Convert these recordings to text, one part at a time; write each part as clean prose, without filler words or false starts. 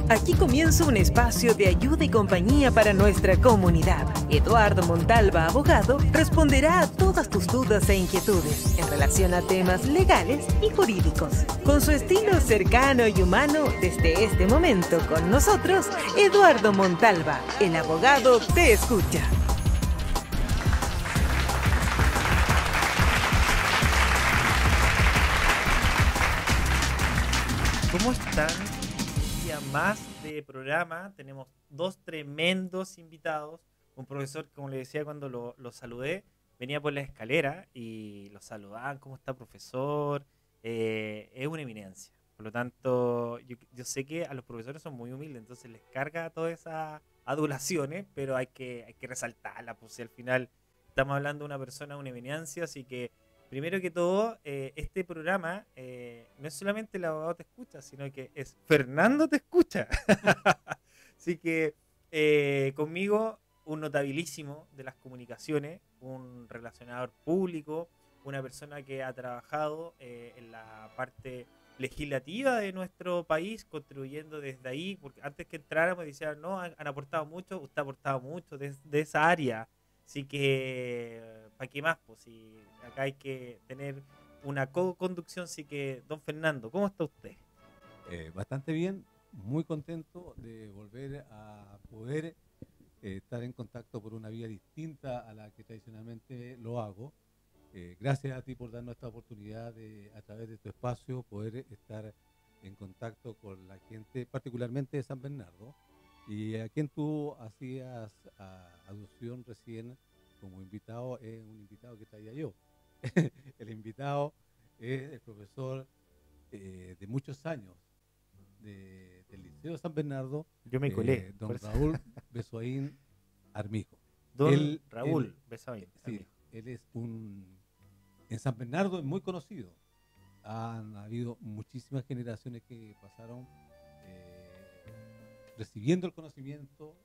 Aquí comienza un espacio de ayuda y compañía para nuestra comunidad. Eduardo Montalva, abogado, responderá a todas tus dudas e inquietudes en relación a temas legales y jurídicos. Con su estilo cercano y humano, desde este momento con nosotros, Eduardo Montalva, el abogado te escucha. ¿Cómo están? Un día más de programa. Tenemos dos tremendos invitados. Un profesor, como le decía cuando lo saludé, venía por la escalera y lo saludaban. ¿Cómo está, profesor? Es una eminencia. Por lo tanto, yo sé que a los profesores son muy humildes, entonces les carga todas esas adulaciones, pero hay que resaltarla, pues si al final estamos hablando de una persona, una eminencia, así que primero que todo, este programa no es solamente el abogado te escucha, sino que es Fernando te escucha. Así que conmigo un notabilísimo de las comunicaciones, un relacionador público, una persona que ha trabajado en la parte legislativa de nuestro país, contribuyendo desde ahí, porque antes que entráramos decían, no, han aportado mucho, usted ha aportado mucho de esa área. Así que, ¿para qué más? Pues si acá hay que tener una co-conducción, así que, don Fernando, ¿cómo está usted? Bastante bien, muy contento de volver a poder estar en contacto por una vía distinta a la que tradicionalmente lo hago. Gracias a ti por darnos esta oportunidad de, a través de tu espacio, poder estar en contacto con la gente, particularmente de San Bernardo, y a quien tú hacías alusión recién como invitado, es un invitado que traía yo. El invitado es el profesor de muchos años del Liceo de San Bernardo, Yo me colé. don Raúl Besoaín Armijo. Don Raúl Besoaín Armijo. Sí, él es en San Bernardo es muy conocido. Han habido muchísimas generaciones que pasaron recibiendo el conocimiento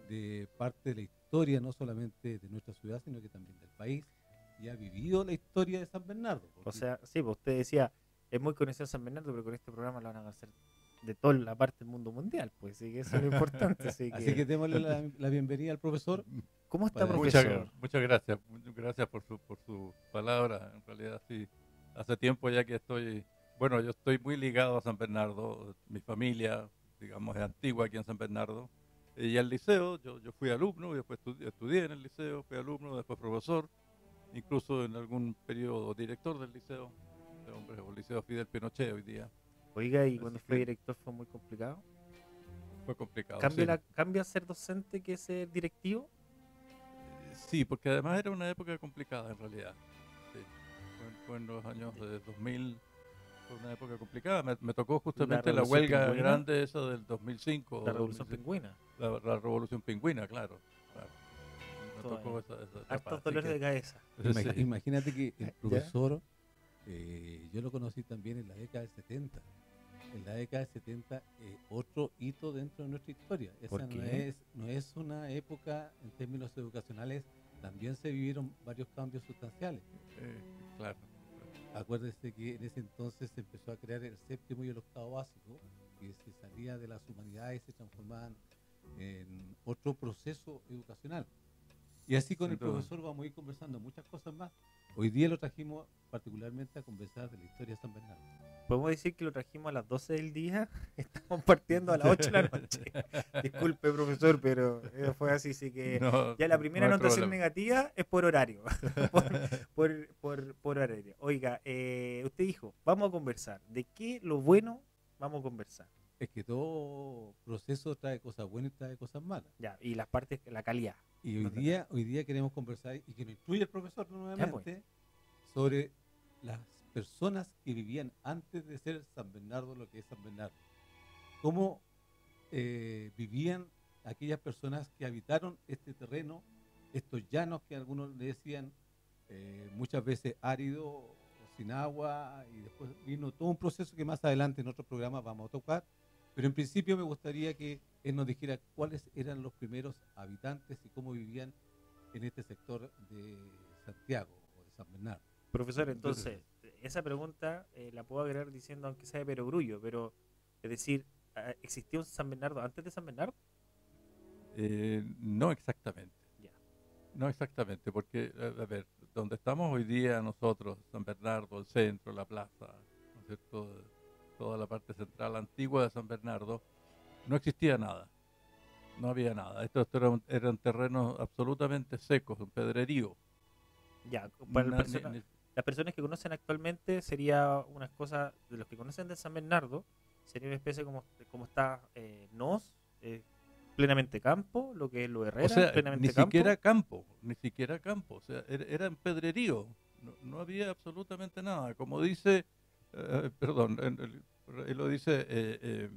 de parte de la historia, no solamente de nuestra ciudad, sino que también del país, y ha vivido la historia de San Bernardo. O sea, sí, pues usted decía, es muy conocido San Bernardo, pero con este programa lo van a conocer de toda la parte del mundo mundial, pues sí que eso es lo importante. Así que démosle la bienvenida al profesor. ¿Cómo está, profesor? Muchas gracias por su palabra. En realidad sí, hace tiempo ya que yo estoy muy ligado a San Bernardo. Mi familia, digamos, es antigua aquí en San Bernardo. Y al liceo, yo fui alumno, y después estudié en el liceo, fui alumno, después profesor, incluso en algún periodo director del liceo, o Liceo Fidel Pinochet hoy día. Oiga, ¿y cuando fue director fue muy complicado? Fue complicado, ¿Cambia ser docente que ser directivo? Sí, porque además era una época complicada en realidad. Sí. Fue en los años de 2000, fue una época complicada. Me tocó justamente la huelga pingüina, grande esa del 2005. La Revolución Pingüina. La Revolución Pingüina, claro. Me tocó esa etapa. Hartos dolores de cabeza. Imagínate que el profesor, yo lo conocí también en la década del 70. En la década del 70, otro hito dentro de nuestra historia. Esa no es una época en términos educacionales, también se vivieron varios cambios sustanciales. Claro. Acuérdese que en ese entonces se empezó a crear el séptimo y el octavo básico, que se salía de las humanidades y se transformaban en otro proceso educacional. Y así con el profesor vamos a ir conversando muchas cosas más. Hoy día lo trajimos particularmente a conversar de la historia de San Bernardo. Podemos decir que lo trajimos a las 12 del día, estamos partiendo a las 8 de la noche. Disculpe, profesor, pero fue así, sí que ya la primera anotación negativa es por horario. por horario. Oiga, usted dijo, vamos a conversar. ¿De qué lo bueno vamos a conversar? Es que todo proceso trae cosas buenas y trae cosas malas. Ya, y las partes, la calidad. Y hoy día queremos conversar, y que nos incluye el profesor nuevamente, sobre las personas que vivían antes de ser San Bernardo, lo que es San Bernardo. Cómo vivían aquellas personas que habitaron este terreno, estos llanos que algunos le decían muchas veces árido, sin agua, y después vino todo un proceso que más adelante en otro programa vamos a tocar. Pero en principio me gustaría que él nos dijera cuáles eran los primeros habitantes y cómo vivían en este sector de Santiago o de San Bernardo. Profesor, entonces, esa pregunta la puedo agregar diciendo, aunque sea de perogrullo, pero es decir, ¿existía un San Bernardo antes de San Bernardo? No exactamente. Ya. No exactamente, porque, a ver, donde estamos hoy día nosotros, San Bernardo, el centro, la plaza, ¿no es cierto? Toda la parte central antigua de San Bernardo, no existía nada. No había nada. Estos eran terrenos absolutamente secos, un pedrerío. Ya, para Na- ni- ni- las personas que conocen actualmente sería una cosa, de los que conocen de San Bernardo, sería una especie como está Nos, plenamente campo, lo que es lo o Herrera, sea, plenamente ni campo. siquiera campo, ni siquiera campo. O sea, era un pedrerío. No había absolutamente nada. Como dice, perdón, él lo dice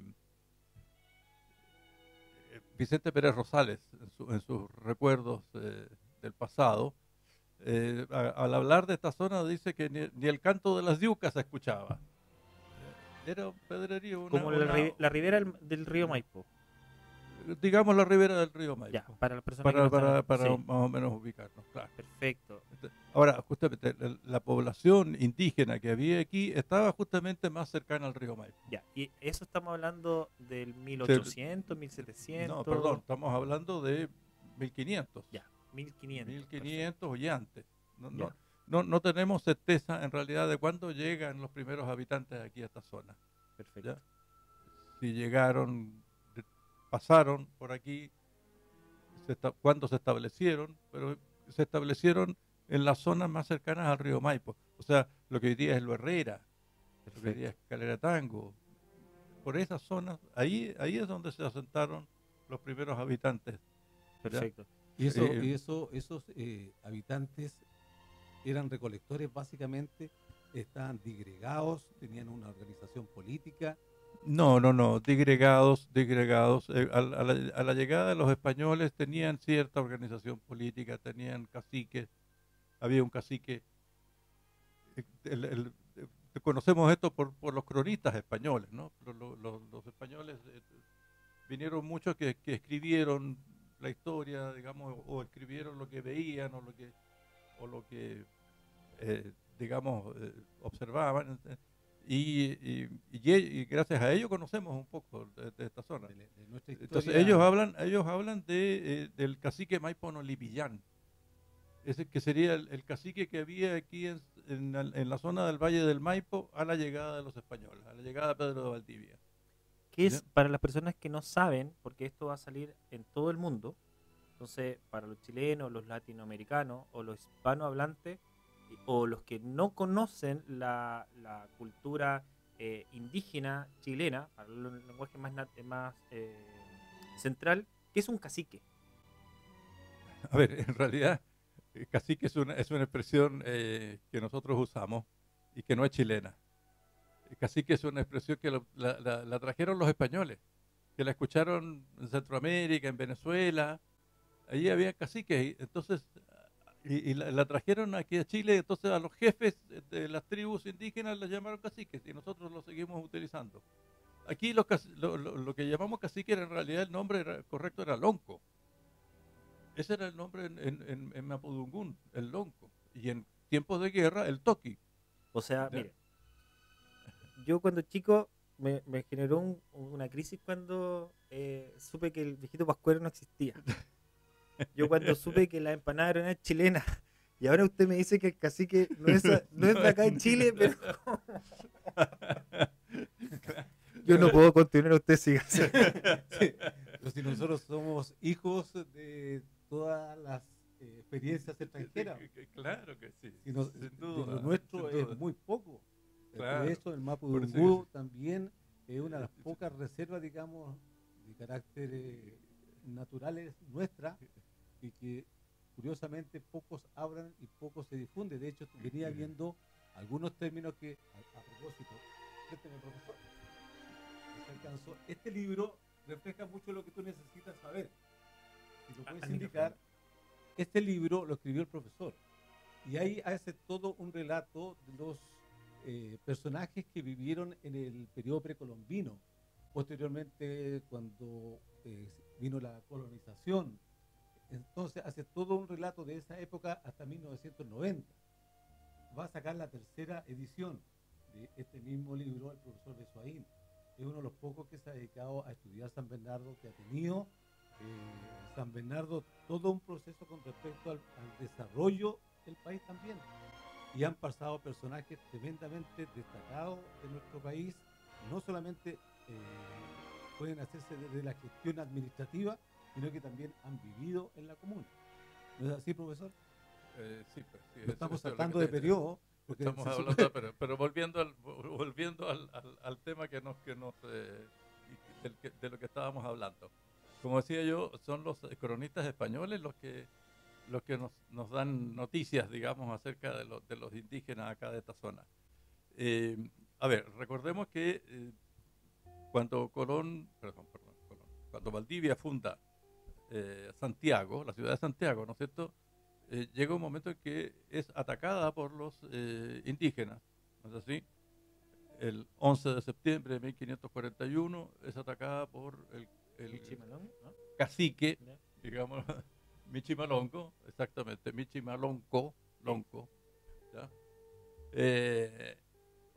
Vicente Pérez Rosales en sus recuerdos del pasado. Al hablar de esta zona dice que ni el canto de las yucas se escuchaba. Era un pedrerío, Como la ribera del río Maipo. digamos la ribera del río Maipo. Ya, para las personas que Para sí, más o menos ubicarnos, claro. perfecto. Ahora, justamente, la población indígena que había aquí estaba justamente más cercana al río Maipo. Ya, y eso estamos hablando del 1800, 1700. No, perdón, estamos hablando de 1500. Ya, 1500. 1500 y antes. No, Ya. no tenemos certeza en realidad de cuándo llegan los primeros habitantes aquí a esta zona. Perfecto. ¿Ya? Si llegaron, pasaron por aquí, cuándo se establecieron, pero se establecieron en las zonas más cercanas al río Maipo. O sea, lo que hoy día es Lo Herrera, lo que hoy día es Calera Tango. Por esas zonas, ahí es donde se asentaron los primeros habitantes. Perfecto. Y esos habitantes eran recolectores básicamente, estaban digregados, tenían una organización política. No, digregados. A la llegada de los españoles tenían cierta organización política, tenían caciques, había un cacique. Conocemos esto por los cronistas españoles, ¿no? Los españoles vinieron muchos que escribieron la historia, digamos, o escribieron lo que veían o lo que digamos, observaban. Y gracias a ello conocemos un poco de esta zona. De nuestra historia. Entonces ellos hablan del cacique Maipo Nolipillán, ese que sería el cacique que había aquí en la zona del Valle del Maipo a la llegada de los españoles, a la llegada de Pedro de Valdivia. Que es para las personas que no saben, porque esto va a salir en todo el mundo, entonces para los chilenos, los latinoamericanos o los hispanohablantes o los que no conocen la cultura indígena chilena, para el lenguaje más central, ¿qué es un cacique? A ver, en realidad, cacique es una expresión que nosotros usamos y que no es chilena. Cacique es una expresión que la trajeron los españoles, que la escucharon en Centroamérica, en Venezuela. Allí había caciques, entonces, y la trajeron aquí a Chile, entonces a los jefes de las tribus indígenas les llamaron caciques y nosotros lo seguimos utilizando. Aquí lo que llamamos cacique en realidad el nombre correcto era lonco. Ese era el nombre en Mapudungún, el lonco. Y en tiempos de guerra, el toqui. O sea, Ya. mire, yo cuando chico me generó una crisis cuando supe que el viejito pascuero no existía. Yo cuando supe que la empanada era chilena y ahora usted me dice que el cacique no es de acá en Chile, pero yo no puedo continuar, usted siga. Sí. Pero si nosotros somos hijos de todas las experiencias extranjeras, Claro que sí. sin duda, lo nuestro es muy poco. Claro. Por eso el Por eso Mapudungún también es una de las pocas reservas, digamos, de carácter naturales nuestras y que curiosamente pocos hablan y poco se difunde. De hecho, venía viendo algunos términos que, a propósito, profesor, se alcanzó. Este libro refleja mucho lo que tú necesitas saber. Si lo puedes indicar, este libro lo escribió el profesor y ahí hace todo un relato de los personajes que vivieron en el periodo precolombino. Posteriormente, cuando vino la colonización, entonces hace todo un relato de esa época hasta 1990. Va a sacar la tercera edición de este mismo libro el profesor Besuaín. es uno de los pocos que se ha dedicado a estudiar San Bernardo, que ha tenido San Bernardo todo un proceso con respecto al desarrollo del país también. Y han pasado personajes tremendamente destacados de nuestro país, no solamente pueden hacerse desde la gestión administrativa, sino que también han vivido en la comuna. ¿No es así, profesor? Sí, pues, sí, no estamos tratando de periodo. Estamos hablando, pero volviendo al tema de lo que estábamos hablando. Como decía yo, son los cronistas españoles los que nos dan noticias, digamos, acerca de los indígenas acá de esta zona. A ver, recordemos que cuando Valdivia funda Santiago, la ciudad de Santiago, ¿no es cierto?, llega un momento en que es atacada por los indígenas, ¿no es así? El 11 de septiembre de 1541 es atacada por el Michimalonco, ¿no? cacique, digamos, Michimalonco, exactamente, Michimalonco, ¿ya?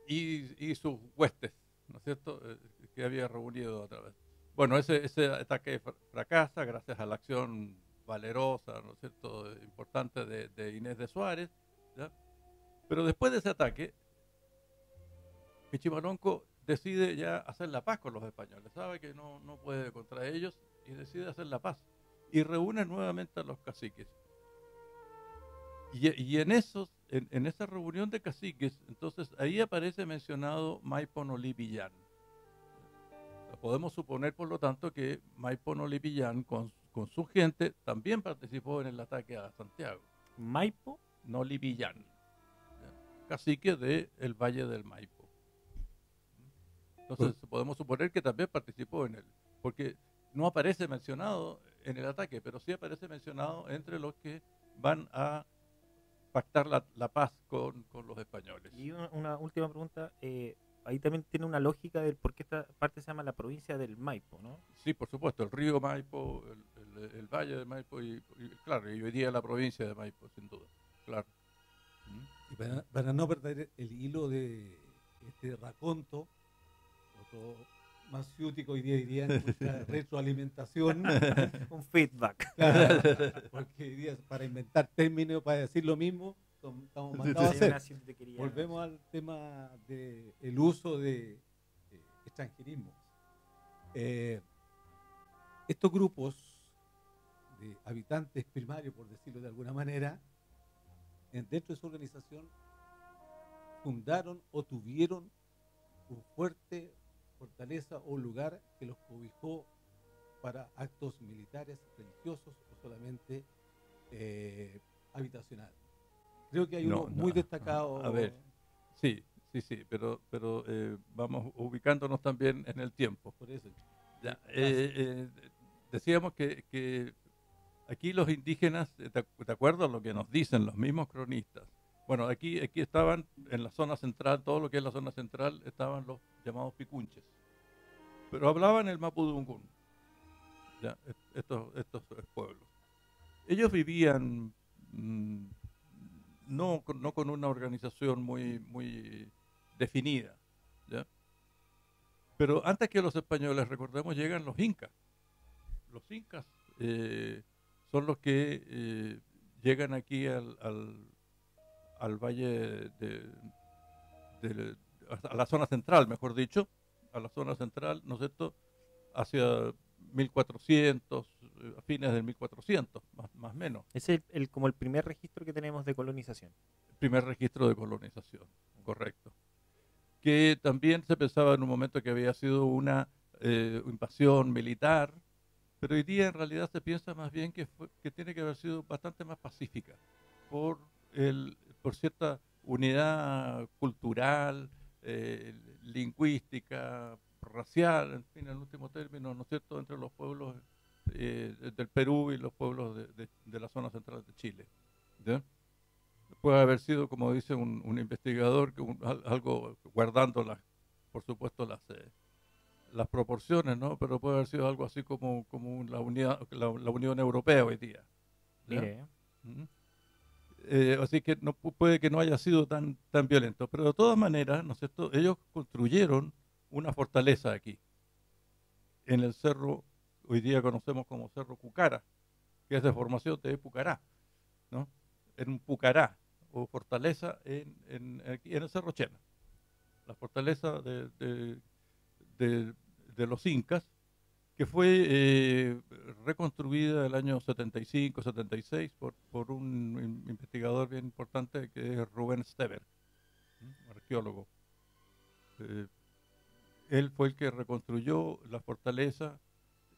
Y sus huestes, ¿no es cierto?, que había reunido otra vez. Bueno, ese ataque fracasa gracias a la acción valerosa, ¿no es cierto?, importante de Inés de Suárez, ¿ya? Pero después de ese ataque, Michimalonco decide ya hacer la paz con los españoles, sabe que no puede contra ellos y decide hacer la paz y reúne nuevamente a los caciques. Y en esa reunión de caciques, entonces ahí aparece mencionado Maipo Nolí Villán. Podemos suponer, por lo tanto, que Maipo Nolí Villán con su gente también participó en el ataque a Santiago. Maipo Nolí Villán, cacique del Valle del Maipo. Entonces podemos suponer que también participó en él, porque no aparece mencionado en el ataque, pero sí aparece mencionado entre los que van a pactar la paz con los españoles. Y una última pregunta, ahí también tiene una lógica del por qué esta parte se llama la provincia del Maipo, ¿no? Sí, por supuesto, el río Maipo, el valle de Maipo y claro, y hoy día la provincia de Maipo, sin duda, claro. Y para no perder el hilo de este raconto, otro más ciútico hoy día diría nuestra retroalimentación. Un feedback. Claro, porque hoy día para inventar términos, para decir lo mismo, estamos mandados a hacer. Volvemos al tema del uso de extranjerismo. Estos grupos de habitantes primarios, por decirlo de alguna manera, dentro de su organización fundaron o tuvieron un fuerte fortaleza o lugar que los cobijó para actos militares, religiosos o solamente habitacionales. Creo que hay uno muy destacado. A ver, sí, pero vamos ubicándonos también en el tiempo. Por eso. Ya, decíamos que aquí los indígenas, de acuerdo a lo que nos dicen los mismos cronistas, bueno, aquí estaban en la zona central, todo lo que es la zona central, estaban los llamados picunches, pero hablaban el mapudungún, ya, estos pueblos. Ellos vivían no con una organización muy definida, ¿ya? Pero antes que los españoles, recordemos, llegan los incas. Los incas son los que llegan aquí al valle a la zona central, mejor dicho, a la zona central, ¿no es cierto?, hacia 1400, a fines del 1400, más o menos. Ese es como el primer registro que tenemos de colonización. El primer registro de colonización, correcto. Que también se pensaba en un momento que había sido una invasión militar, pero hoy día en realidad se piensa más bien que tiene que haber sido bastante más pacífica por cierta unidad cultural, lingüística, racial, en fin, en último término, ¿no es cierto?, entre los pueblos del Perú y los pueblos de la zona central de Chile. ¿Ya? Puede haber sido, como dice un investigador, algo guardando por supuesto las proporciones, ¿no? Pero puede haber sido algo así como la Unión Europea hoy día. Mire. Así que puede que no haya sido tan violento, pero de todas maneras, ¿no es cierto?, ellos construyeron una fortaleza aquí, en el cerro, hoy día conocemos como Cerro Cucara, que es de formación de Pucará, ¿no? En un Pucará, o fortaleza aquí en el Cerro Chena. La fortaleza de los incas, que fue reconstruida en el año 75, 76 por un investigador bien importante que es Rubén Stever, arqueólogo. Él fue el que reconstruyó la fortaleza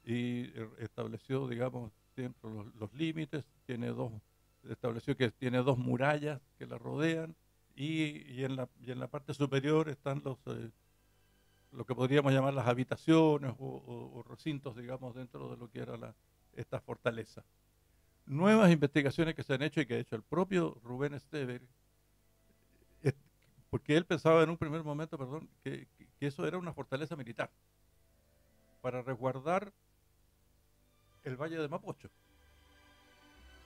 y estableció, digamos, siempre los límites. Estableció que tiene dos murallas que la rodean y en la parte superior están lo que podríamos llamar las habitaciones o recintos, digamos, dentro de lo que era esta fortaleza. Nuevas investigaciones que se han hecho y que ha hecho el propio Rubén Stever, porque él pensaba en un primer momento, perdón, que eso era una fortaleza militar para resguardar el Valle de Mapocho,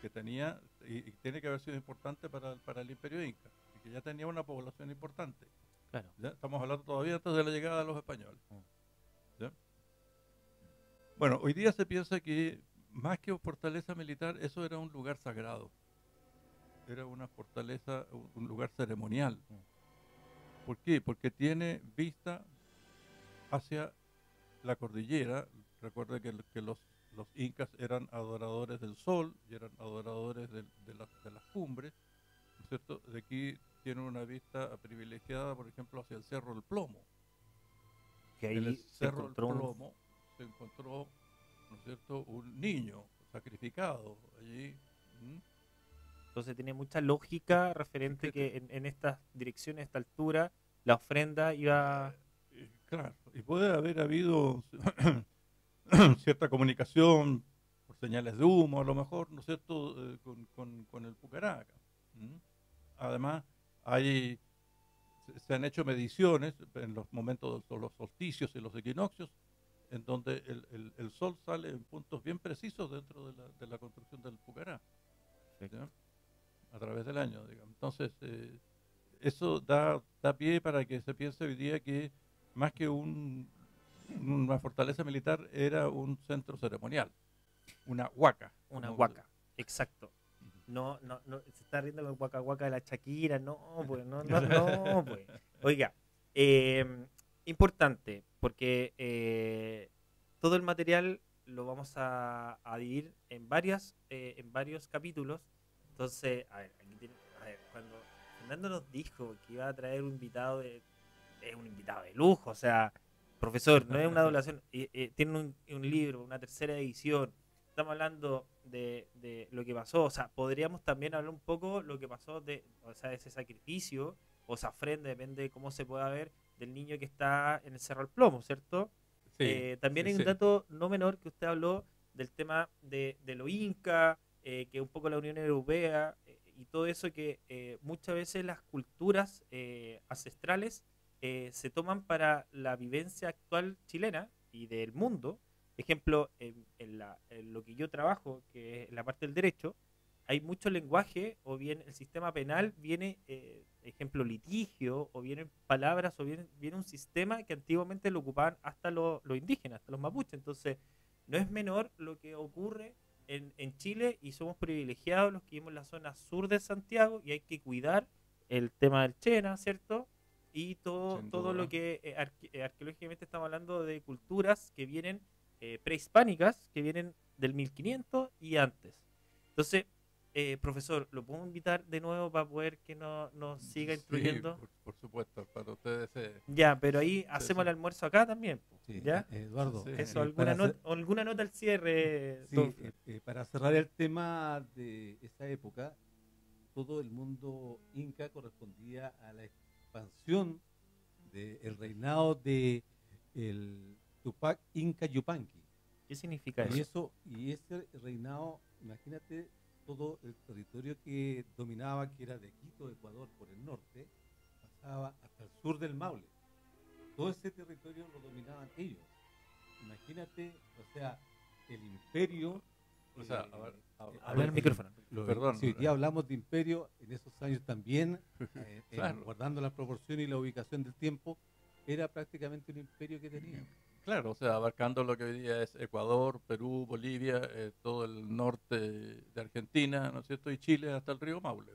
que tenía y tiene que haber sido importante para el Imperio Inca, y que ya tenía una población importante. Claro. ¿Ya? Estamos hablando todavía antes de la llegada de los españoles. ¿Ya? Bueno, hoy día se piensa que más que fortaleza militar, eso era un lugar sagrado. Era una fortaleza, un lugar ceremonial. ¿Por qué? Porque tiene vista hacia la cordillera. Recuerda que los incas eran adoradores del sol y eran adoradores de las cumbres, ¿no es cierto? De aquí tiene una vista privilegiada, por ejemplo, hacia el Cerro del Plomo. Que ahí en el Cerro del encontró Plomo se encontró, ¿no es cierto?, un niño sacrificado allí. Entonces tiene mucha lógica referente que en estas direcciones, a esta altura, la ofrenda iba... Claro, y puede haber habido cierta comunicación por señales de humo, a lo mejor, ¿no es cierto?, con el Pucaraca. Además, se han hecho mediciones en los momentos de los solsticios y los equinoccios, en donde el sol sale en puntos bien precisos dentro de la construcción del Pucará, ¿ya? A través del año, digamos. Entonces, eso da pie para que se piense hoy día que más que una fortaleza militar era un centro ceremonial, una huaca. Una huaca, exacto. No, se está riendo con Waka Waka de la Shakira, no, pues, no, pues. Oiga, importante, porque todo el material lo vamos a dividir en varios capítulos. Entonces, a ver, cuando Fernando nos dijo que iba a traer un invitado, es un invitado de lujo, o sea, profesor, no es una doblación, tiene un libro, una tercera edición. Estamos hablando de lo que pasó, o sea, podríamos también hablar un poco lo que pasó o sea, ese sacrificio, o esa ofrenda, depende de cómo se pueda ver, del niño que está en el Cerro del Plomo, ¿cierto? Sí, también sí, hay un dato no menor que usted habló del tema de lo Inca, que un poco la Unión Europea, y todo eso que muchas veces las culturas ancestrales se toman para la vivencia actual chilena y del mundo. Ejemplo, en lo que yo trabajo, que es la parte del derecho, hay mucho lenguaje, o bien el sistema penal viene, ejemplo, litigio, o vienen palabras, o viene un sistema que antiguamente lo ocupaban hasta los indígenas, hasta los mapuches. Entonces, no es menor lo que ocurre en Chile, y somos privilegiados los que vivimos en la zona sur de Santiago, y hay que cuidar el tema del Chena, ¿cierto? Y todo lo que arqueológicamente estamos hablando de culturas que vienen prehispánicas, que vienen del 1500 y antes. Entonces, profesor, ¿lo puedo invitar de nuevo para poder que nos siga instruyendo? Sí, por supuesto, para ustedes. Ya, pero ahí hacemos el almuerzo acá también. Sí, ¿Ya? Eduardo, Eso, alguna nota al cierre. Sí, para cerrar el tema de esa época, todo el mundo inca correspondía a la expansión del reinado de el Tupac Inca Yupanqui. ¿Qué significa eso? Y ese reinado, imagínate todo el territorio que dominaba, que era de Quito, Ecuador, por el norte, pasaba hasta el sur del Maule. Todo ese territorio lo dominaban ellos. Imagínate, o sea, el imperio. O sea, habla el micrófono. Perdón. Si hoy día hablamos de imperio, en esos años también, claro, guardando la proporción y la ubicación del tiempo, era prácticamente un imperio que tenían. Claro, o sea, abarcando lo que hoy día es Ecuador, Perú, Bolivia, todo el norte de Argentina, ¿no es cierto? Y Chile hasta el río Maule.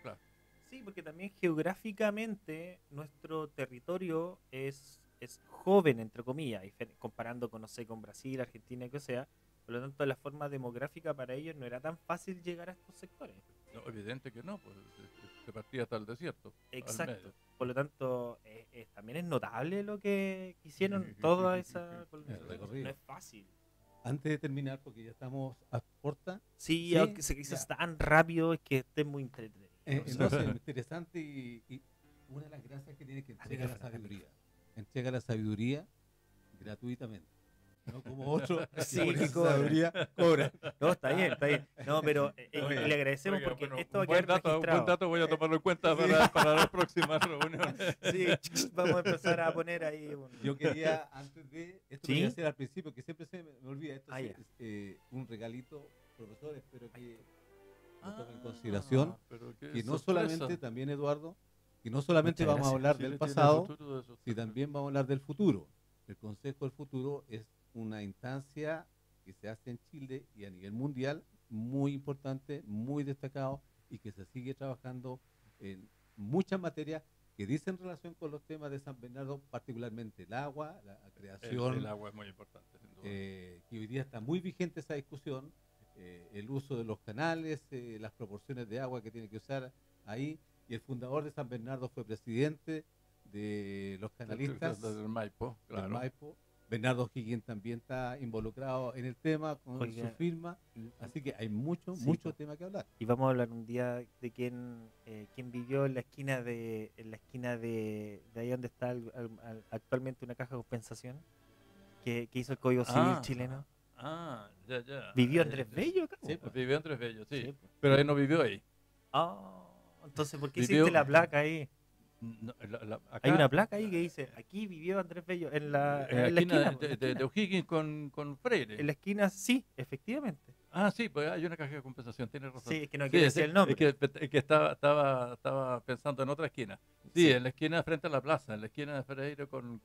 Claro. Sí, porque también geográficamente nuestro territorio es joven, entre comillas, comparando con, no sé, con Brasil, Argentina, que sea. Por lo tanto, la forma demográfica para ellos no era tan fácil llegar a estos sectores. No, evidente que no, pues se partía hasta el desierto. Exacto. Por lo tanto, también es notable lo que hicieron toda esa colonización. No es fácil. Antes de terminar, porque ya estamos a puerta. Sí, aunque se hizo tan rápido, es que esté muy entretenido. No sé, interesante y una de las gracias que tiene que entregar la sabiduría. Entrega la sabiduría gratuitamente. No como otro sí, que sabiduría cobra. No, está bien. No, pero le agradecemos porque esto va a quedar registrado. Un buen dato voy a tomarlo en cuenta para las próximas reuniones. Sí, vamos a empezar a poner ahí. Yo quería, antes de esto, ¿Sí? quería hacer al principio, que siempre se me olvida, esto es un regalito, profesor, espero que lo tomen en consideración, que no solamente, también Eduardo, que no solamente vamos a hablar del pasado, sino también vamos a hablar del futuro. El Consejo del Futuro es una instancia que se hace en Chile y a nivel mundial muy importante, muy destacado y que se sigue trabajando en muchas materias que dicen relación con los temas de San Bernardo, particularmente el agua, la creación. El agua es muy importante, sin duda. Que hoy día está muy vigente esa discusión, el uso de los canales, las proporciones de agua que tiene que usar ahí, y el fundador de San Bernardo fue presidente de los canalistas del Maipo, claro. Del Maipo. Bernardo Higgins también está involucrado en el tema con su firma, así que hay mucho tema que hablar. Y vamos a hablar un día de quién vivió en la esquina de ahí donde está actualmente una caja de compensación que hizo el Código Civil chileno. Ya. ¿Vivió Andrés Bello acá? Sí, pues vivió Andrés Bello, sí. Pero él no vivió ahí. Entonces, ¿por qué hiciste la placa ahí? No, acá, hay una placa ahí que dice, aquí vivió Andrés Bello, en la esquina de O'Higgins con Freire. En la esquina, sí, efectivamente. Sí, pues hay una caja de compensación, tienes razón. Sí, es que no quiere decir el nombre. Es que estaba pensando en otra esquina. Sí, en la esquina frente a la plaza, en la esquina de Freire con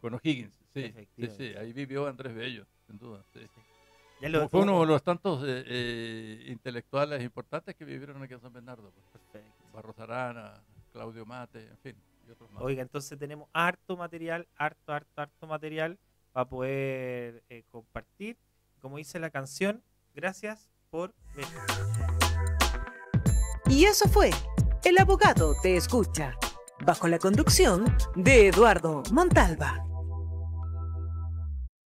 O'Higgins. Sí, ahí vivió Andrés Bello, sin duda. Sí. Fue uno de los tantos intelectuales importantes que vivieron aquí en San Bernardo. Pues. Perfecto. Barros Arana, Claudio Mate, en fin, y otros más. Oiga, entonces tenemos harto material para poder compartir. Como dice la canción, gracias por ver. Y eso fue El Abogado Te Escucha, bajo la conducción de Eduardo Montalva.